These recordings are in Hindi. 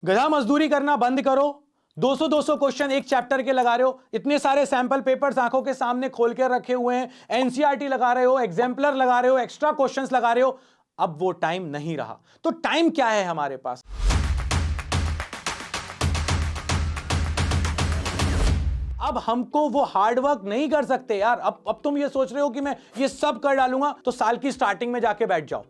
गधा मजदूरी करना बंद करो। 200-200 क्वेश्चन एक चैप्टर के लगा रहे हो, इतने सारे सैंपल पेपर्स आंखों के सामने खोल के रखे हुए हैं, एनसीईआरटी लगा रहे हो, एग्जाम्पलर लगा रहे हो, एक्स्ट्रा क्वेश्चंस लगा रहे हो। अब वो टाइम नहीं रहा। तो टाइम क्या है हमारे पास? अब हमको वो हार्डवर्क नहीं कर सकते यार। अब तुम ये सोच रहे हो कि मैं ये सब कर डालूंगा तो साल की स्टार्टिंग में जाके बैठ जाओ,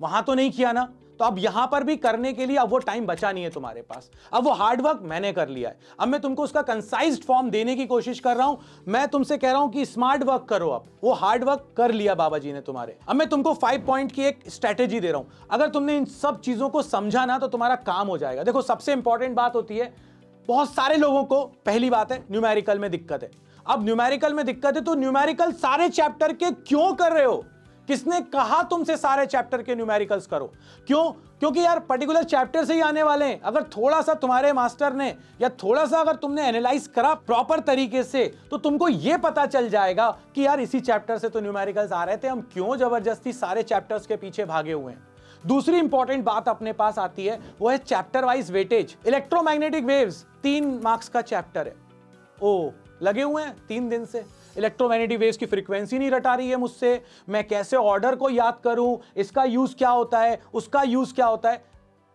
वहां तो नहीं किया ना। तो अब यहां पर भी करने के लिए अब वो टाइम बचा नहीं है तुम्हारे पास। अब वो हार्डवर्क मैंने कर लिया है, अब मैं तुमको उसका कंसाइज्ड फॉर्म देने की कोशिश कर रहा हूं। मैं तुमसे कह रहा हूं कि स्मार्ट वर्क करो। अब वो हार्डवर्क कर लिया बाबा जी ने तुम्हारे। अब मैं तुमको 5 पॉइंट की एक स्ट्रेटेजी दे रहा हूं। अगर तुमने इन सब चीजों को समझा ना तो तुम्हारा काम हो जाएगा। देखो, सबसे इंपॉर्टेंट बात होती है, बहुत सारे लोगों को पहली बात है न्यूमेरिकल में दिक्कत है। अब न्यूमेरिकल में दिक्कत है तो न्यूमेरिकल सारे चैप्टर के क्यों कर रहे हो? किसने कहा तुमसे सारे चैप्टर के न्यूमेरिकल्स करो? क्यों? क्योंकि यार पर्टिकुलर चैप्टर से ही आने वाले हैं। अगर थोड़ा सा तुम्हारे मास्टर ने या थोड़ा सा अगर तुमने एनालाइज करा प्रॉपर तरीके से तो तुमको यह पता चल जाएगा कि यार इसी चैप्टर से तो न्यूमेरिकल्स आ रहे थे, हम क्यों जबरदस्ती सारे चैप्टर्स के पीछे भागे हुए हैं। दूसरी इंपॉर्टेंट बात अपने पास आती है, वो है chapter wise weightage. Electromagnetic waves 3 marks का चैप्टर है। ओ लगे हुए हैं 3 दिन से, इलेक्ट्रोमैग्नेटिक वेव्स की फ्रीक्वेंसी नहीं रटा रही है मुझसे, मैं कैसे ऑर्डर को याद करूं, इसका यूज क्या होता है, उसका यूज क्या होता है।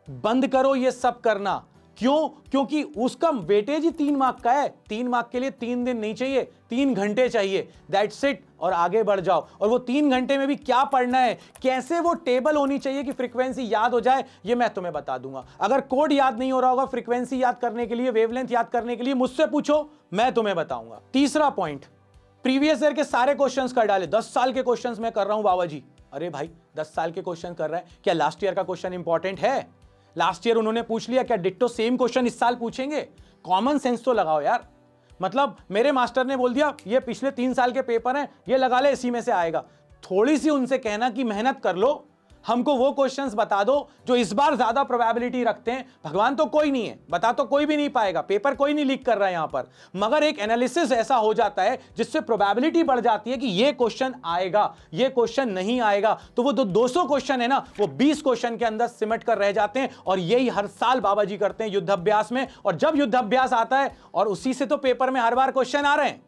बंद करो ये सब करना। क्यों? क्योंकि उसका वेटेज ही 3 मार्क का है। 3 मार्क के लिए 3 दिन नहीं चाहिए, 3 घंटे चाहिए, दैट्स इट। और आगे बढ़ जाओ। और वो 3 घंटे में भी क्या पढ़ना है, कैसे वो टेबल होनी चाहिए कि फ्रीक्वेंसी याद हो जाए, ये मैं तुम्हें बता दूंगा। अगर कोड याद नहीं हो रहा होगा फ्रीक्वेंसी याद करने के लिए, वेवलेंथ याद करने के लिए, मुझसे पूछो, मैं तुम्हें बताऊंगा। तीसरा पॉइंट, प्रीवियस ईयर के सारे क्वेश्चंस कर डाले। 10 साल के क्वेश्चंस मैं कर रहा हूं बाबा जी। अरे भाई 10 साल के क्वेश्चन कर रहा है, क्या लास्ट ईयर का क्वेश्चन इंपॉर्टेंट है? लास्ट ईयर उन्होंने पूछ लिया, क्या डिट्टो सेम क्वेश्चन इस साल पूछेंगे? कॉमन सेंस तो लगाओ यार। मतलब मेरे मास्टर ने बोल दिया ये पिछले 3 साल के पेपर हैं, ये लगा ले, इसी में से आएगा। थोड़ी सी उनसे कहना कि मेहनत कर लो, हमको वो क्वेश्चंस बता दो जो इस बार ज्यादा प्रोबेबिलिटी रखते हैं। भगवान तो कोई नहीं है, बता तो कोई भी नहीं पाएगा, पेपर कोई नहीं लीक कर रहा है यहां पर, मगर एक एनालिसिस ऐसा हो जाता है जिससे प्रोबेबिलिटी बढ़ जाती है कि ये क्वेश्चन आएगा, ये क्वेश्चन नहीं आएगा। तो वो 200 क्वेश्चन है ना, वो 20 क्वेश्चन के अंदर सिमट कर रह जाते हैं। और यही हर साल बाबा जी करते हैं युद्धाभ्यास में। और जब युद्धाभ्यास आता है और उसी से तो पेपर में हर बार क्वेश्चन आ रहे हैं।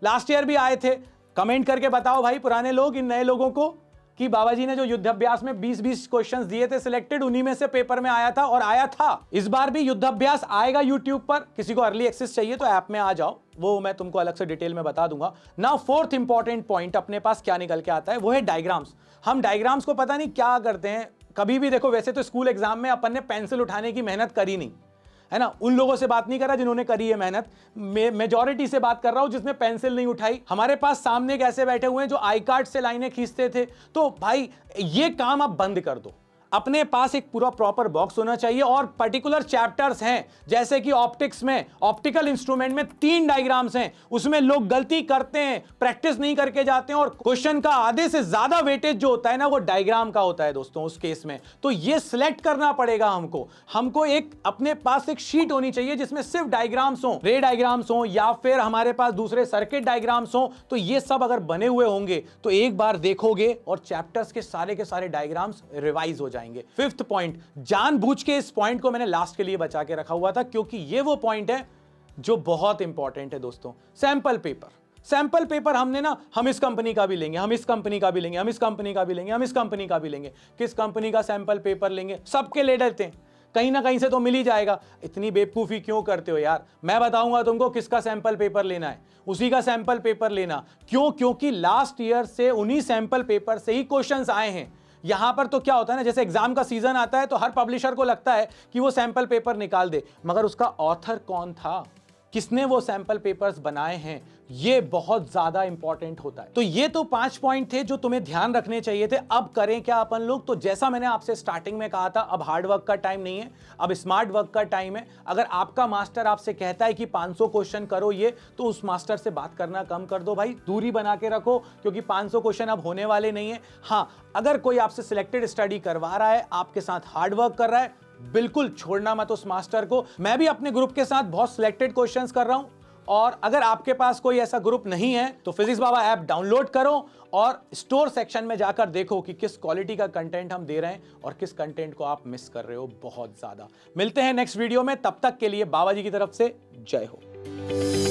लास्ट ईयर भी आए थे। कमेंट करके बताओ भाई पुराने लोग इन नए लोगों को कि बाबा जी ने जो युद्धाभ्यास में 20-20 क्वेश्चंस दिए थे सिलेक्टेड, उन्हीं में से पेपर में आया था और आया था। इस बार भी युद्धाभ्यास आएगा यूट्यूब पर। किसी को अर्ली एक्सेस चाहिए तो ऐप में आ जाओ, वो मैं तुमको अलग से डिटेल में बता दूंगा। नाउ फोर्थ इंपॉर्टेंट पॉइंट अपने पास क्या निकल के आता है, वो है डायग्राम्स। हम डायग्राम्स को पता नहीं क्या करते हैं कभी भी। देखो, वैसे तो स्कूल एग्जाम में अपन ने पेंसिल उठाने की मेहनत करी नहीं है ना। उन लोगों से बात नहीं कर रहा जिन्होंने करी है मेहनत, मेजॉरिटी से बात कर रहा हूं जिसने पेंसिल नहीं उठाई। हमारे पास सामने कैसे बैठे हुए हैं जो आई कार्ड से लाइनें खींचते थे। तो भाई ये काम आप बंद कर दो। अपने पास एक पूरा प्रॉपर बॉक्स होना चाहिए और पर्टिकुलर चैप्टर्स हैं, जैसे कि ऑप्टिक्स में, ऑप्टिकल इंस्ट्रूमेंट में 3 डायग्राम्स हैं। उसमें लोग गलती करते हैं, प्रैक्टिस नहीं करके जाते हैं और क्वेश्चन का आधे से ज्यादा वेटेज जो होता है ना, वो डायग्राम का होता है दोस्तों उस केस में। तो ये सिलेक्ट करना पड़ेगा हमको एक अपने पास एक शीट होनी चाहिए जिसमें सिर्फ डायग्राम्स हो, रे डायग्राम्स हो या फिर हमारे पास दूसरे सर्किट डायग्राम्स हो। तो ये सब अगर बने हुए होंगे तो एक बार देखोगे और चैप्टर्स के सारे डायग्राम्स रिवाइज हो जाएंगे। फिफ्थ पॉइंट, जानबूझ के इस पॉइंट को मैंने लास्ट के लिए बचा के रखा हुआ था क्योंकि ये वो पॉइंट है जो बहुत इंपॉर्टेंट है दोस्तों। Sample paper. सैंपल पेपर हमने ना, हम इस कंपनी का भी लेंगे, हम इस कंपनी का भी लेंगे, हम इस कंपनी का भी लेंगे, हम इस कंपनी का भी लेंगे। किस कंपनी का सैंपल पेपर लेंगे? सबके ले लेते हैं, कहीं ना कहीं से तो मिल ही जाएगा। इतनी बेवकूफी क्यों करते हो यार? मैं बताऊंगा तुमको किसका सैंपल पेपर लेना है, उसी का सैंपल पेपर लेना। क्यों? क्योंकि लास्ट ईयर से उन्हीं सैंपल पेपर से ही क्वेश्चंस आए हैं। यहां पर तो क्या होता है ना, जैसे एग्जाम का सीजन आता है तो हर पब्लिशर को लगता है कि वो सैंपल पेपर निकाल दे, मगर उसका ऑथर कौन था, किसने वो सैंपल पेपर्स बनाए हैं, ये बहुत ज्यादा इंपॉर्टेंट होता है। तो ये तो 5 पॉइंट थे जो तुम्हें ध्यान रखने चाहिए थे। अब करें क्या अपन लोग? तो जैसा मैंने आपसे स्टार्टिंग में कहा था, अब हार्ड वर्क का टाइम नहीं है, अब स्मार्ट वर्क का टाइम है। अगर आपका मास्टर आपसे कहता है कि 500 क्वेश्चन करो ये, तो उस मास्टर से बात करना कम कर दो भाई, दूरी बना के रखो, क्योंकि 500 क्वेश्चन अब होने वाले नहीं है। हाँ, अगर कोई आपसे सिलेक्टेड स्टडी करवा रहा है, आपके साथ हार्ड वर्क कर रहा है, बिल्कुल छोड़ना मत उस मास्टर को। मैं भी अपने ग्रुप के साथ बहुत सिलेक्टेड क्वेश्चंस कर रहा हूं, और अगर आपके पास कोई ऐसा ग्रुप नहीं है तो फिजिक्स बाबा ऐप डाउनलोड करो और स्टोर सेक्शन में जाकर देखो कि किस क्वालिटी का कंटेंट हम दे रहे हैं और किस कंटेंट को आप मिस कर रहे हो बहुत ज्यादा। मिलते हैं नेक्स्ट वीडियो में, तब तक के लिए बाबा जी की तरफ से जय हो।